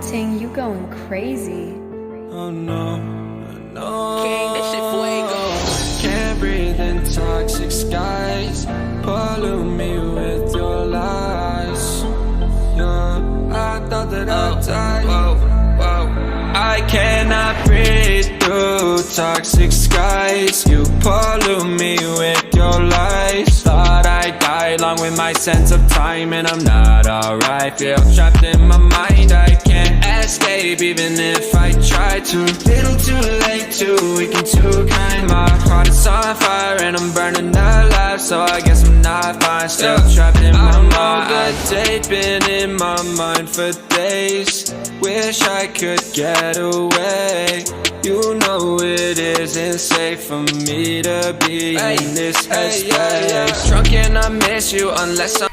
Ting, you going crazy. Oh no, no. King, this shit fuego. Can't breathe in toxic skies. Pollute me with your lies. Yeah, I thought that I'd die. I cannot breathe through toxic skies. You pollute me with your lies. Thought I'd die along with my sense of time, and I'm not alright. Feel trapped in my mind, I can't escape even if I try to. Little too late, too weak and too kind. My heart is on fire and I'm burning alive, so I guess I'm not fine. Still trapped in my mind. That date been in my mind for days. Wish I could get away. You know it isn't safe for me to be in this headspace. Drunk and I miss you unless I'm